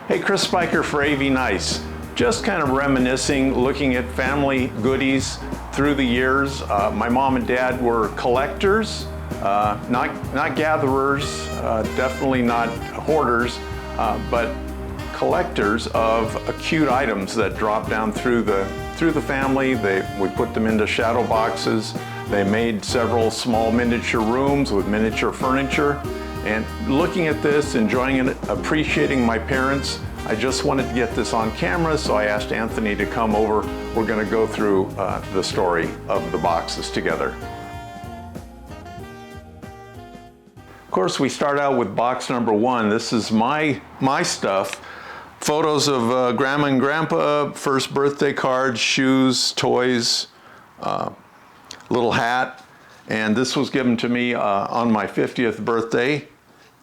Hey, Chris Spiker for AV Nice. Just kind of reminiscing, looking at family goodies through the years. My mom and dad were collectors, not gatherers, definitely not hoarders, but collectors of cute items that drop down through the family. We put them into shadow boxes. They made several small miniature rooms with miniature furniture. And looking at this, enjoying it, appreciating my parents, I just wanted to get this on camera, so I asked Anthony to come over. We're going to go through the story of the boxes together. Of course, we start out with box number 1. This is my stuff. Photos of Grandma and Grandpa, first birthday cards, shoes, toys, little hat. And this was given to me on my 50th birthday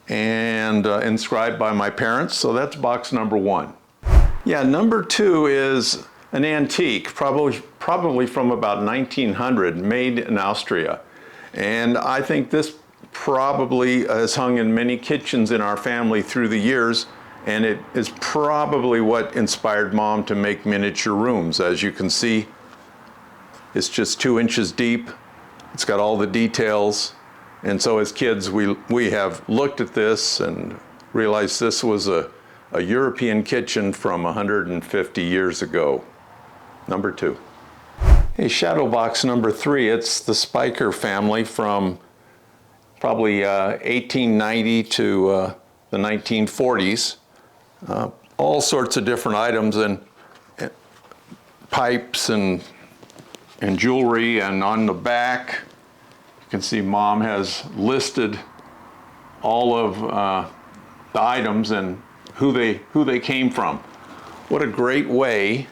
and inscribed by my parents. So that's box number 1. Yeah, number 2 is an antique, probably from about 1900, made in Austria. And I think this probably has hung in many kitchens in our family through the years. And it is probably what inspired Mom to make miniature rooms. As you can see, it's just 2 inches deep. It's got all the details. And so as kids, we have looked at this and realized this was a European kitchen from 150 years ago. Number 2. Hey, shadow box number 3. It's the Spiker family from probably 1890 to the 1940s. All sorts of different items and pipes and jewelry, and on the back you can see Mom has listed all of the items and who they came from. What a great way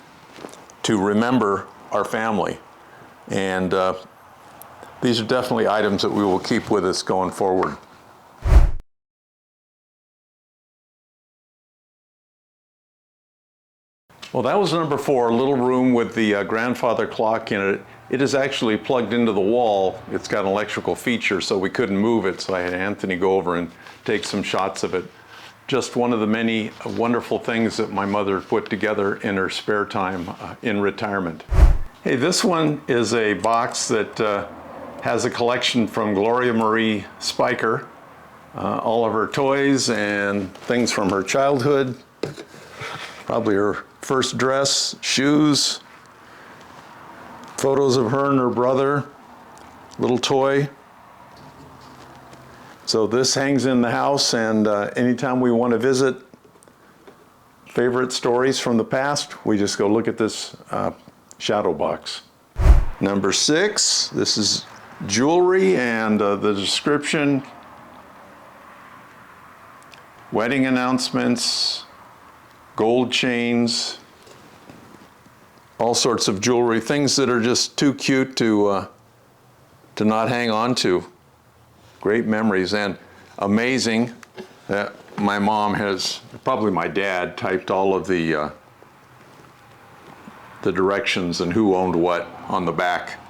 to remember our family. And these are definitely items that we will keep with us going forward. Well, that was number 4, a little room with the grandfather clock in it. It is actually plugged into the wall. It's got an electrical feature, so we couldn't move it, so I had Anthony go over and take some shots of it. Just one of the many wonderful things that my mother put together in her spare time in retirement. Hey, this one is a box that has a collection from Gloria Marie Spiker, all of her toys and things from her childhood, probably her first dress, shoes, photos of her and her brother, little toy. So this hangs in the house, and anytime we want to visit favorite stories from the past, we just go look at this shadow box. Number 6, this is jewelry, and the description: wedding announcements, gold chains, all sorts of jewelry, things that are just too cute to not hang on to. Great memories, and amazing that my mom has, probably my dad, typed all of the directions and who owned what on the back,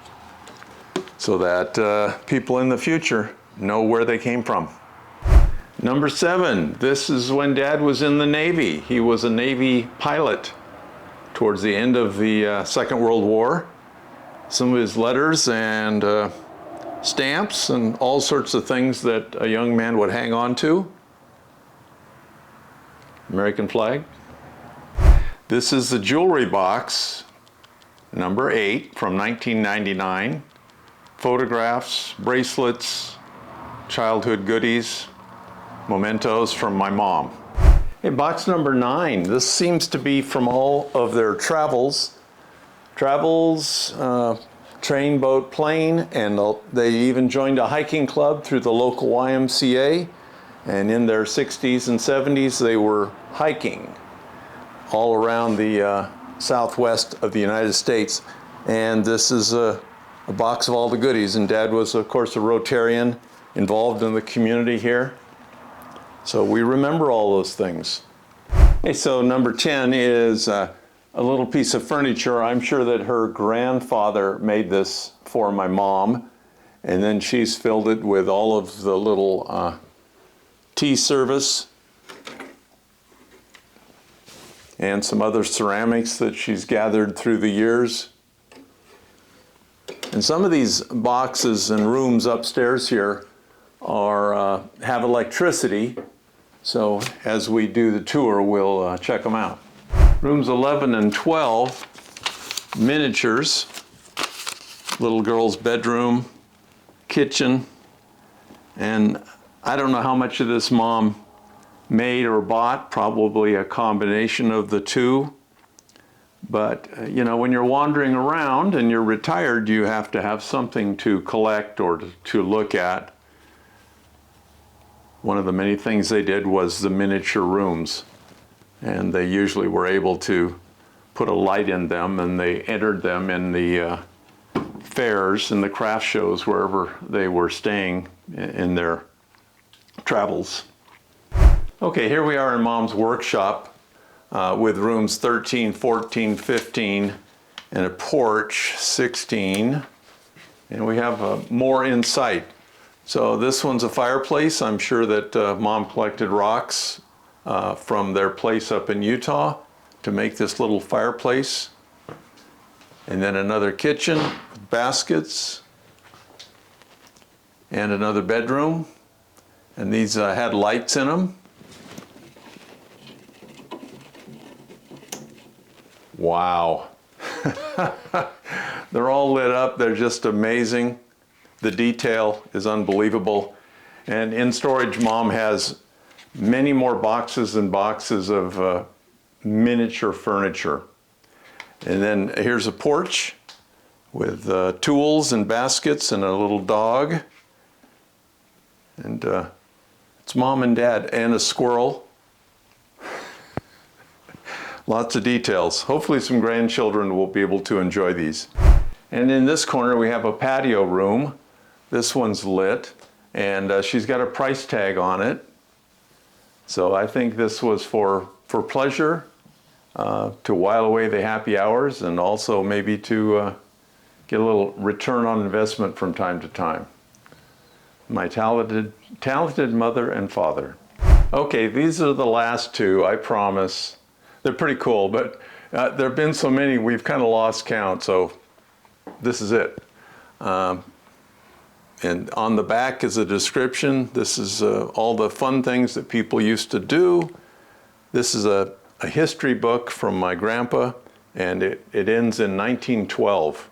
so that people in the future know where they came from. Number 7, this is when Dad was in the Navy. He was a Navy pilot towards the end of the Second World War. Some of his letters and stamps and all sorts of things that a young man would hang on to. American flag. This is the jewelry box, number 8, from 1999. Photographs, bracelets, childhood goodies, mementos from my mom. Hey, box number 9. This seems to be from all of their travels, train, boat, plane, and they even joined a hiking club through the local YMCA. And in their 60s and 70s, they were hiking all around the southwest of the United States. And this is a box of all the goodies. And Dad was, of course, a Rotarian involved in the community here. So we remember all those things. Okay, so number 10 is a little piece of furniture. I'm sure that her grandfather made this for my mom, and then she's filled it with all of the little tea service and some other ceramics that she's gathered through the years. And some of these boxes and rooms upstairs here have electricity, so as we do the tour, we'll check them out. Rooms 11 and 12, miniatures, little girl's bedroom, kitchen, and I don't know how much of this Mom made or bought, probably a combination of the two. But you know, when you're wandering around and you're retired, you have to have something to collect or to look at. One of the many things they did was the miniature rooms, and they usually were able to put a light in them, and they entered them in the fairs and the craft shows wherever they were staying in their travels. Okay, here we are in Mom's workshop with rooms 13, 14, 15, and a porch, 16. And we have more in sight. So this one's a fireplace. I'm sure that Mom collected rocks from their place up in Utah to make this little fireplace. And then another kitchen, baskets, and another bedroom. And these had lights in them. Wow. They're all lit up. They're just amazing. The detail is unbelievable. And in storage, Mom has many more boxes and boxes of miniature furniture. And then here's a porch with tools and baskets and a little dog. And it's Mom and Dad and a squirrel. Lots of details. Hopefully some grandchildren will be able to enjoy these. And in this corner we have a patio room. This one's lit, and she's got a price tag on it. So I think this was for pleasure, to while away the happy hours, and also maybe to get a little return on investment from time to time. My talented mother and father. Okay, these are the last two, I promise. They're pretty cool, but there have been so many we've kind of lost count, so this is it. And on the back is a description. This is all the fun things that people used to do. This is a history book from my grandpa, and it ends in 1912.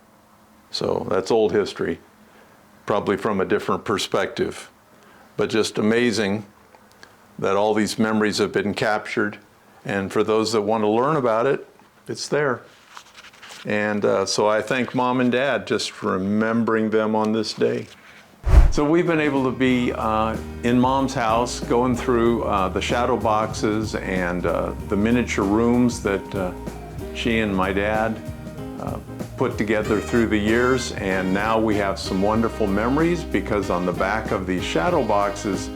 So that's old history, probably from a different perspective. But just amazing that all these memories have been captured. And for those that want to learn about it, it's there. And so I thank Mom and Dad just for remembering them on this day. So we've been able to be in Mom's house, going through the shadow boxes and the miniature rooms that she and my dad put together through the years. And now we have some wonderful memories, because on the back of these shadow boxes,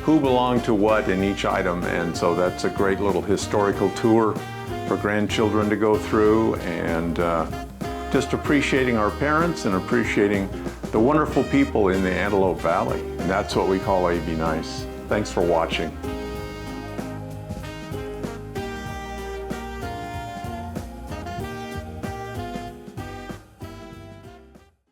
who belonged to what in each item. And so that's a great little historical tour for grandchildren to go through, and just appreciating our parents and appreciating the wonderful people in the Antelope Valley. And that's what we call AB Nice. Thanks for watching.